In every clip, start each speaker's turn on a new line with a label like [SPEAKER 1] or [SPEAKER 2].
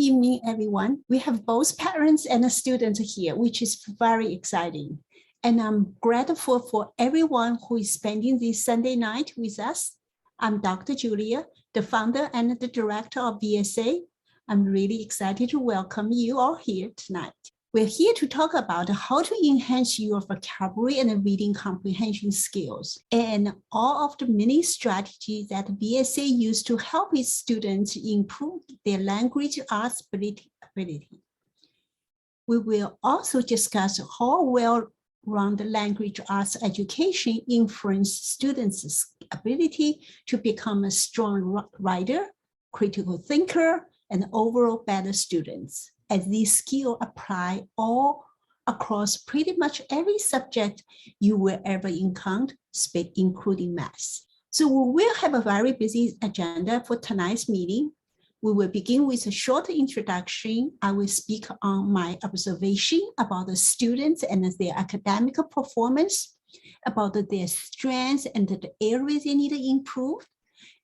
[SPEAKER 1] evening, everyone. We have both parents and students here, which is very exciting. And I'm grateful for everyone who is spending this Sunday night with us. I'm Dr. Julia, the founder and the director of VSA. I'm really excited to welcome you all here tonight. We're here to talk about how to enhance your vocabulary and reading comprehension skills and all of the many strategies that VSA uses to help its students improve their language arts ability. We will also discuss how well-rounded language arts education influences students' ability to become a strong writer, critical thinker, and overall better students, as these skills apply all across pretty much every subject you will ever encounter, including math. So we will have a very busy agenda for tonight's meeting. We will begin with a short introduction. I will speak on my observation about the students and their academic performance, about their strengths and the areas they need to improve,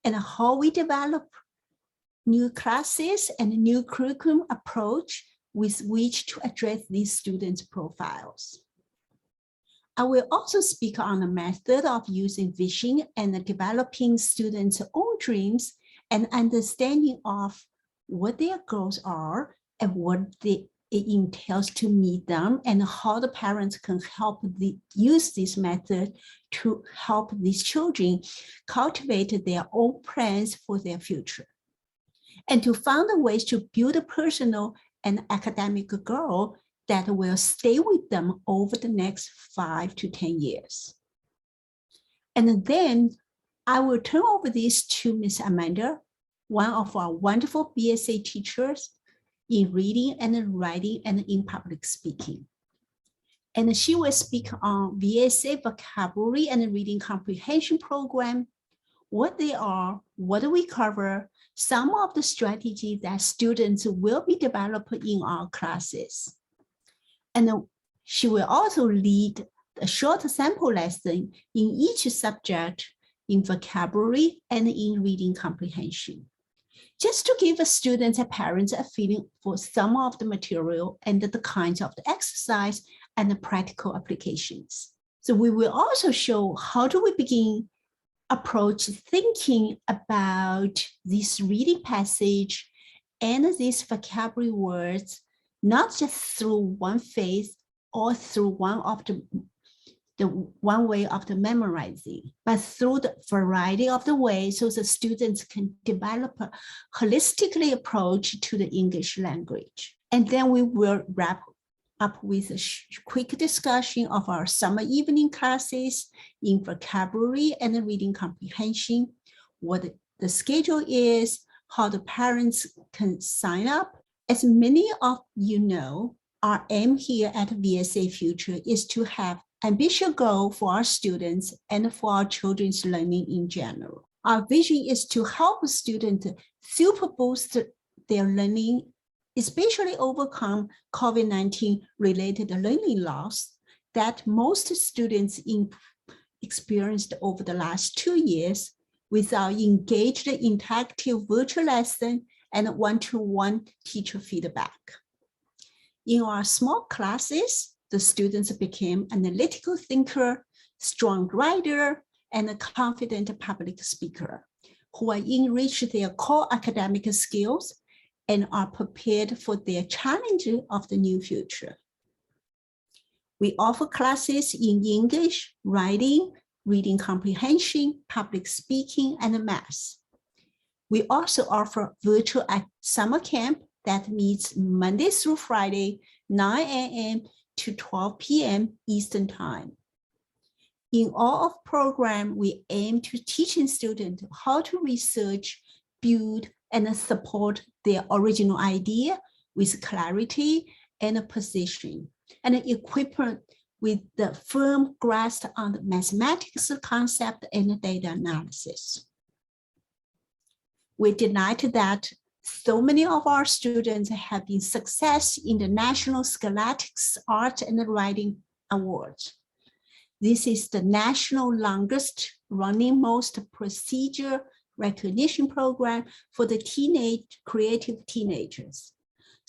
[SPEAKER 1] and how we develop new classes and a new curriculum approach with which to address these students' profiles. I will also speak on the method of using vision and developing students' own dreams and understanding of what their goals are and what it entails to meet them, and how the parents can help use this method to help these children cultivate their own plans for their future, and to find ways to build a personal and academic goal that will stay with them over the next 5 to 10 years. And then I will turn over this to Ms. Amanda, one of our wonderful VSA teachers in reading and writing and in public speaking. And she will speak on VSA vocabulary and reading comprehension program, what they are, what do we cover, some of the strategies that students will be developing in our classes. And she will also lead a short sample lesson in each subject in vocabulary and in reading comprehension, just to give students and parents a feeling for some of the material and the kinds of the exercise and the practical applications. So we will also show how do we begin approach thinking about this reading passage and these vocabulary words, not just through one phase or through one way of the memorizing, but through the variety of the ways so the students can develop a holistically approach to the English language. And then we will wrap up with a quick discussion of our summer evening classes in vocabulary and reading comprehension, what the schedule is, how the parents can sign up. As many of you know, our aim here at VSA Future is to have ambitious goal for our students and for our children's learning in general. Our vision is to help students super boost their learning, especially overcome COVID-19 related learning loss that most students experienced over the last 2 years with our engaged interactive virtual lesson and one-to-one teacher feedback. In our small classes, the students became analytical thinker, strong writer, and a confident public speaker who are enriched their core academic skills and are prepared for their challenges of the new future. We offer classes in English, writing, reading comprehension, public speaking, and math. We also offer virtual summer camp that meets Monday through Friday, 9 a.m. to 12 p.m. Eastern Time. In all of program, we aim to teaching students how to research, build, and support their original idea with clarity and precision, and equip with the firm grasp on the mathematics concept and data analysis. We're delighted that so many of our students have been success in the National Scholastics Art and Writing Awards. This is the national longest running, most procedure recognition program for the creative teenagers.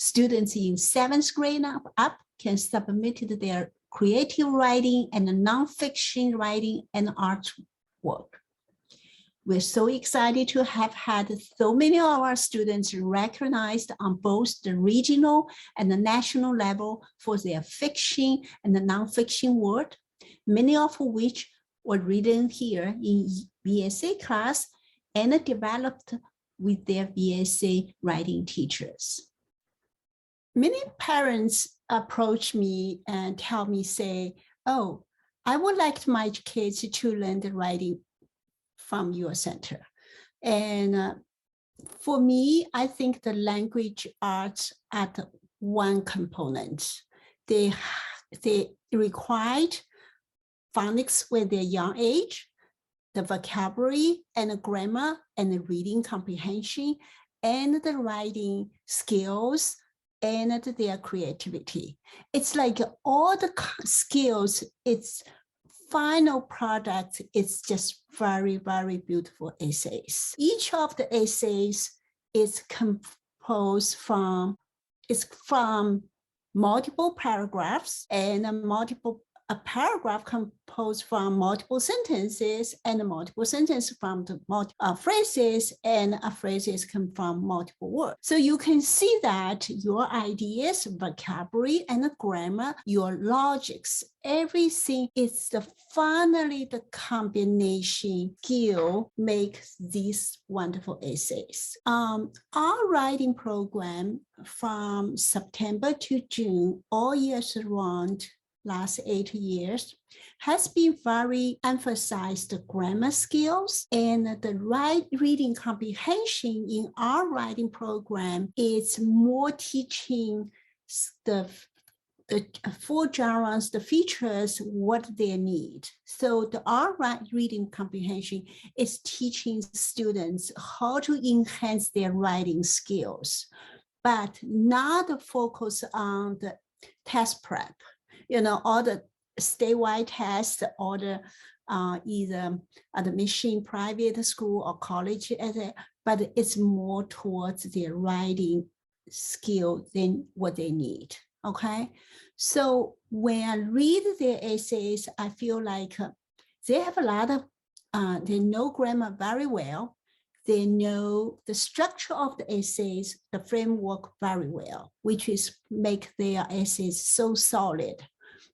[SPEAKER 1] Students in 7th grade up can submit their creative writing and nonfiction writing and artwork. We're so excited to have had so many of our students recognized on both the regional and the national level for their fiction and the nonfiction work, many of which were written here in VSA class and developed with their VSA writing teachers. Many parents approach me and tell me, say, oh, I would like my kids to learn the writing from your center. And for me, I think the language arts at one component. They required phonics when they're young age, the vocabulary and the grammar and the reading comprehension and the writing skills and their creativity. It's like all the skills, its final product is just very, very beautiful essays. Each of the essays is composed from multiple paragraphs and a paragraph composed from multiple sentences and multiple sentences from the phrases, and a phrases come from multiple words. So you can see that your ideas, vocabulary, and the grammar, your logics, everything is finally the combination skill makes these wonderful essays. Our writing program from September to June, all years around, last 8 years, has been very emphasized the grammar skills, and the reading comprehension in our writing program is more teaching the 4 genres, the features, what they need. So our reading comprehension is teaching students how to enhance their writing skills, but not focus on the test prep. All the statewide tests, or the either admission, private school or college, but it's more towards their writing skill than what they need, okay? So when I read their essays, I feel like they have a lot of, they know grammar very well. They know the structure of the essays, the framework very well, which is make their essays so solid.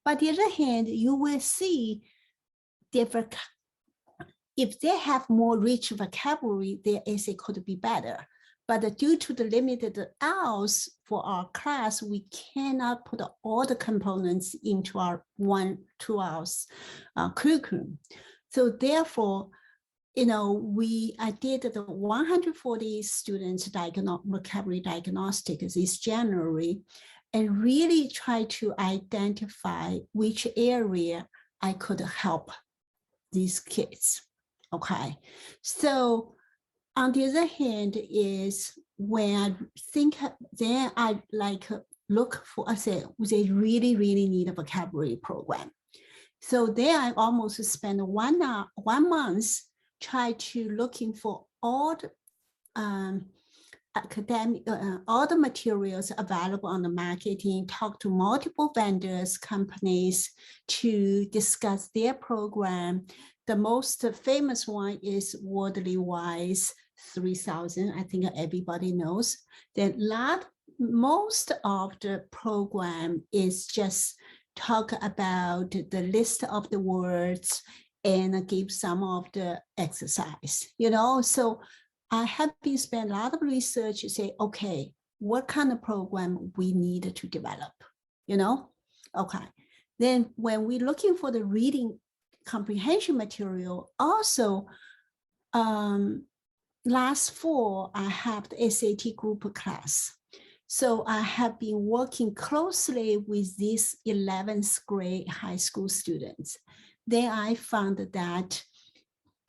[SPEAKER 1] But on the other hand, you will see if they have more rich vocabulary, their essay could be better. But due to the limited hours for our class, we cannot put all the components into our 1-2 hours curriculum. So therefore, I did the 140 students vocabulary diagnostic this January, and really try to identify which area I could help these kids, okay? So on the other hand is when I think, then I look for, I say, they really, really need a vocabulary program. So there I almost spent 1 month try to looking for all the academic, all the materials available on the marketing, talk to multiple vendors, companies to discuss their program. The most famous one is Worldly Wise 3000. I think everybody knows that most of the program is just talk about the list of the words and give some of the exercise, so I have been spending a lot of research to say, okay, what kind of program we need to develop, Okay. Then when we're looking for the reading comprehension material, also last fall, I have the SAT group class. So I have been working closely with these 11th grade high school students. Then I found that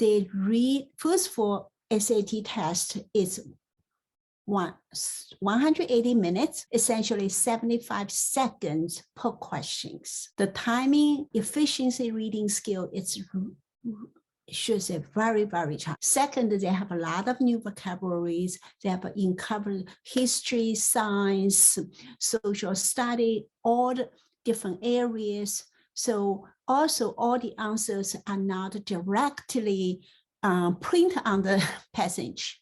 [SPEAKER 1] they read, first of all, SAT test is 180 minutes, essentially 75 seconds per questions. The timing efficiency reading skill is should say very, very challenging. Second, they have a lot of new vocabularies. They have uncovered history, science, social study, all the different areas. So also all the answers are not directly printed on the passage.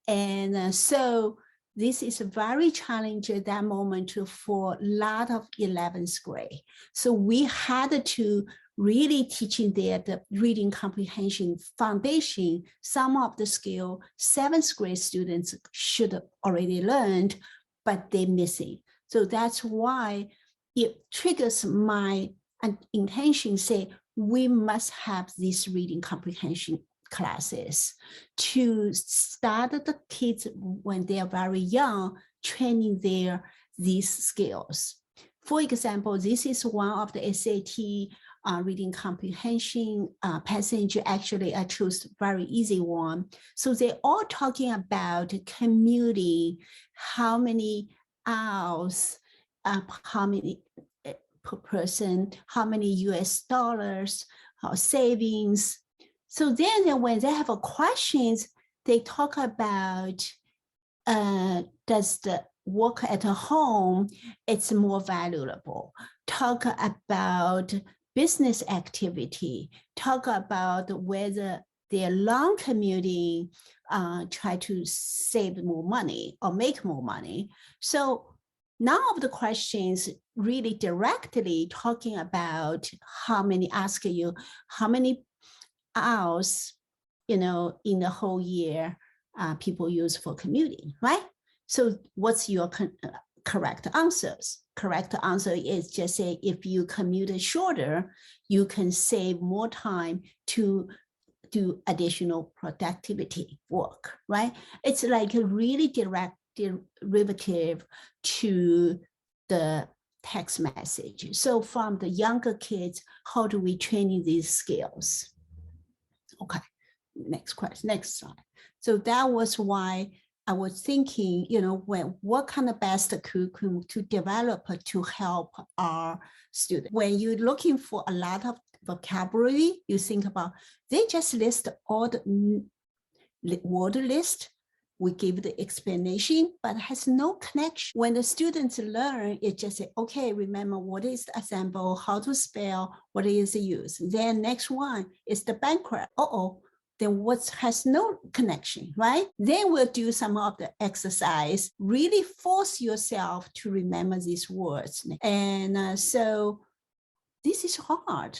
[SPEAKER 1] And so this is very challenging at that moment for a lot of 11th grade. So we had to really teaching the reading comprehension foundation, some of the skill 7th grade students should have already learned, but they're missing. So that's why it triggers my intention, say, we must have these reading comprehension classes to start the kids when they are very young, training these skills. For example, this is one of the SAT reading comprehension passage. Actually, I chose very easy one. So they're all talking about commuting, how many hours, how many per person, how many US dollars, how savings. So then when they have questions, they talk about does the work at home, it's more valuable. Talk about business activity, talk about whether they're long commuting, try to save more money or make more money. So none of the questions really directly talking about asking you how many hours, in the whole year people use for commuting, right? So what's your correct answers? Correct answer is just say, if you commute shorter, you can save more time to do additional productivity work, right? It's like a really direct derivative to the text message. So from the younger kids, how do we train these skills? Okay, next question, next slide. So that was why I was thinking, what kind of best curriculum to develop to help our students. When you're looking for a lot of vocabulary, you think about, they just list all the word list. We give the explanation, but has no connection. When the students learn, it just say, okay, remember what is the assemble, how to spell, what is the use. Then next one is the bankrupt. Then what has no connection, right? Then we'll do some of the exercise, really force yourself to remember these words. And so this is hard.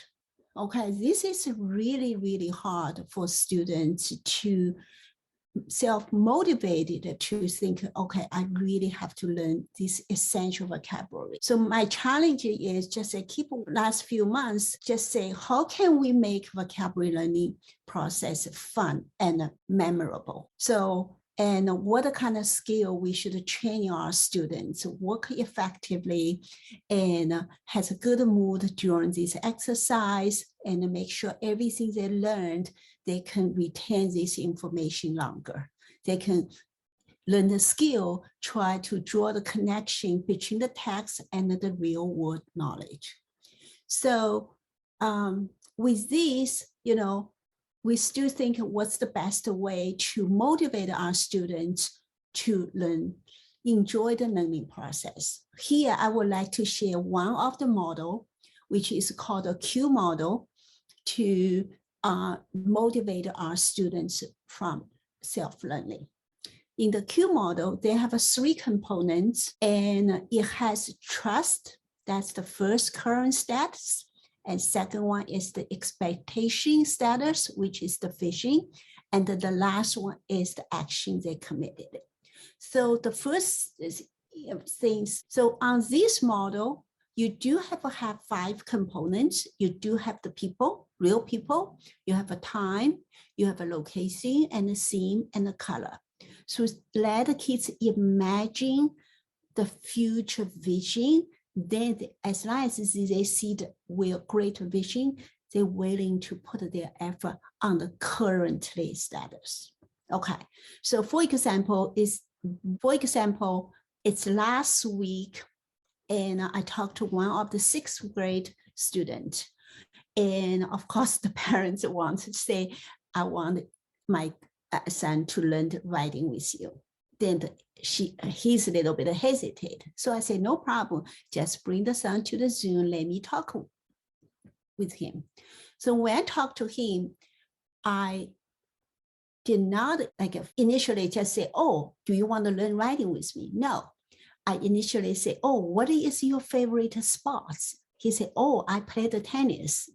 [SPEAKER 1] Okay, this is really, really hard for students to self-motivated to think, okay, I really have to learn this essential vocabulary. So my challenge is just keep last few months, just say, how can we make vocabulary learning process fun and memorable? So, and what kind of skill we should train our students, work effectively, and has a good mood during this exercise, and make sure everything they learned, they can retain this information longer. They can learn the skill, try to draw the connection between the text and the real world knowledge. So with this, we still think what's the best way to motivate our students to learn, enjoy the learning process. Here, I would like to share one of the model, which is called a Q model, to motivate our students from self-learning. In the Q model, they have 3 components, and it has trust. That's the first current status. And second one is the expectation status, which is the vision. And the last one is the action they committed. So the first things, so on this model, you do have to have 5 components. You do have the people, real people. You have a time, you have a location, and a scene, and a color. So let the kids imagine the future vision. Then as long as they see the great vision, they're willing to put their effort on the currently status. Okay, so for example, it's last week, and I talked to one of the 6th grade students, And of course, the parents want to say, I want my son to learn writing with you. Then he's a little bit hesitant. So I say, no problem. Just bring the son to the Zoom. Let me talk with him. So when I talked to him, I did not initially just say, oh, do you want to learn writing with me? No. I initially say, oh, what is your favorite sports? He said, oh, I play the tennis.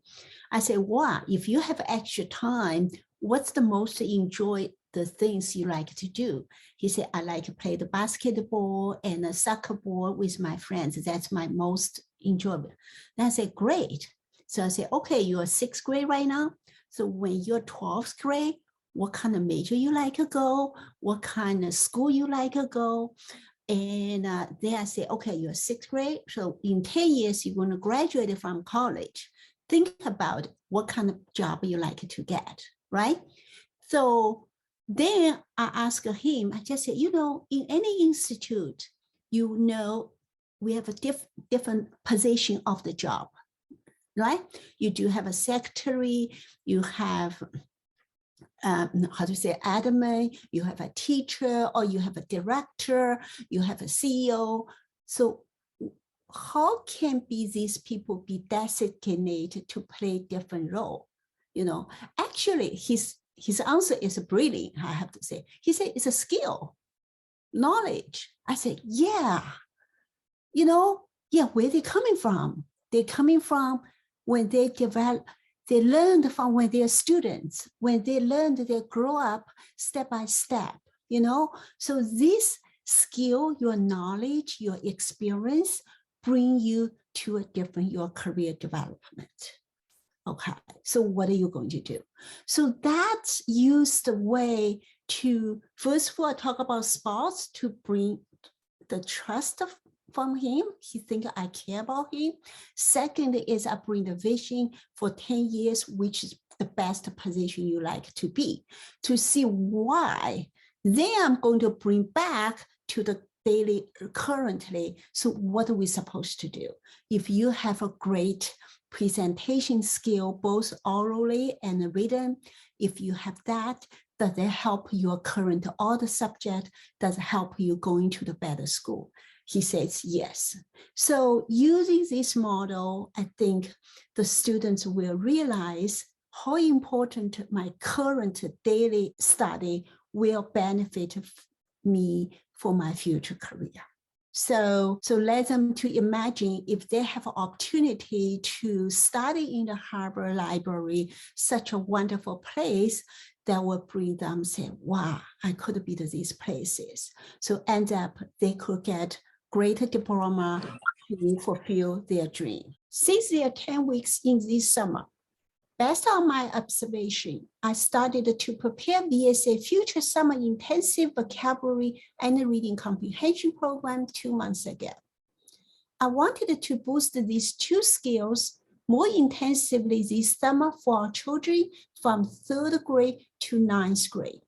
[SPEAKER 1] I said, wow, if you have extra time, what's the most enjoy the things you like to do? He said, I like to play the basketball and the soccer ball with my friends. That's my most enjoyable. And I said, great. So I said, okay, you're 6th grade right now. So when you're 12th grade, what kind of major you like to go? What kind of school you like to go? And then I say, okay, you're 6th grade. So in 10 years, you're going to graduate from college. Think about what kind of job you like to get, right? So then I asked him, I just said, in any institute, we have a different position of the job, right? You do have a secretary, you have admin, you have a teacher, or you have a director, you have a CEO. So how can these people be designated to play different role? Actually, his answer is brilliant, I have to say. He said, it's a skill, knowledge. I said, yeah, where they coming from? They're coming from when they learned from when they're students, when they learned, they grow up step by step, So this skill, your knowledge, your experience bring you to your career development. Okay, so what are you going to do? So that's used the way to, first of all, talk about sports to bring the trust from him. He think I care about him. Second is I bring the vision for 10 years, which is the best position you like to be, to see why. Then I'm going to bring back to the daily currently. So what are we supposed to do? If you have a great presentation skill, both orally and written, if you have that, does it help your current other subject? Does it help you going to the better school? He says, yes. So using this model, I think the students will realize how important my current daily study will benefit me for my future career. So let them to imagine if they have an opportunity to study in the Harvard Library, such a wonderful place, that will bring them say, wow, I could be to these places. So end up, they could get greater diploma to fulfill their dream. Since they are 10 weeks in this summer, based on my observation, I started to prepare VSA Future Summer Intensive Vocabulary and Reading Comprehension Program 2 months ago. I wanted to boost these 2 skills more intensively this summer for our children from 3rd grade to 9th grade.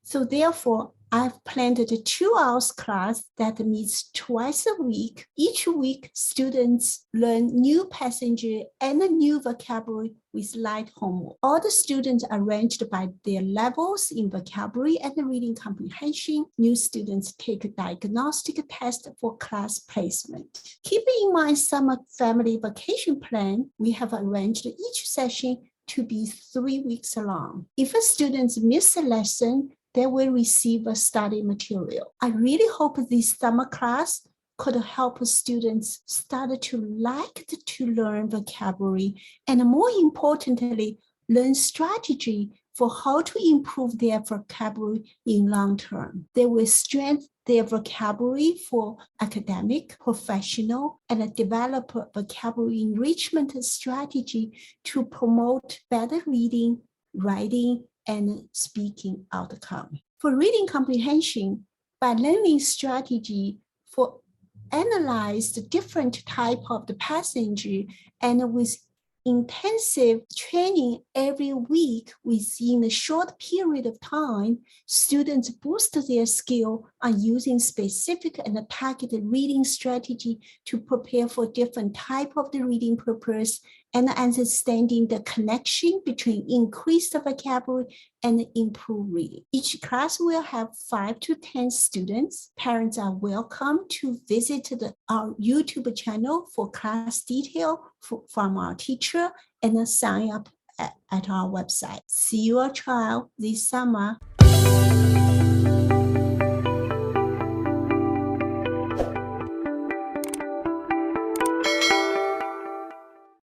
[SPEAKER 1] So therefore, I've planned a 2-hour class that meets twice a week. Each week, students learn new passages and a new vocabulary with light homework. All the students are arranged by their levels in vocabulary and reading comprehension. New students take a diagnostic test for class placement. Keeping in mind summer family vacation plan, we have arranged each session to be 3 weeks long. If a student miss a lesson, they will receive a study material. I really hope this summer class could help students start to like to learn vocabulary and more importantly, learn strategy for how to improve their vocabulary in long term. They will strengthen their vocabulary for academic, professional, and develop a vocabulary enrichment strategy to promote better reading, writing, and speaking outcome. For reading comprehension, by learning strategy for analyze the different type of the passage and with intensive training every week within a short period of time, students boost their skill on using specific and targeted reading strategy to prepare for different type of the reading purpose and understanding the connection between increased vocabulary and improved reading. Each class will have 5 to 10 students. Parents are welcome to visit our YouTube channel for class detail from our teacher and sign up at our website. See your child this summer.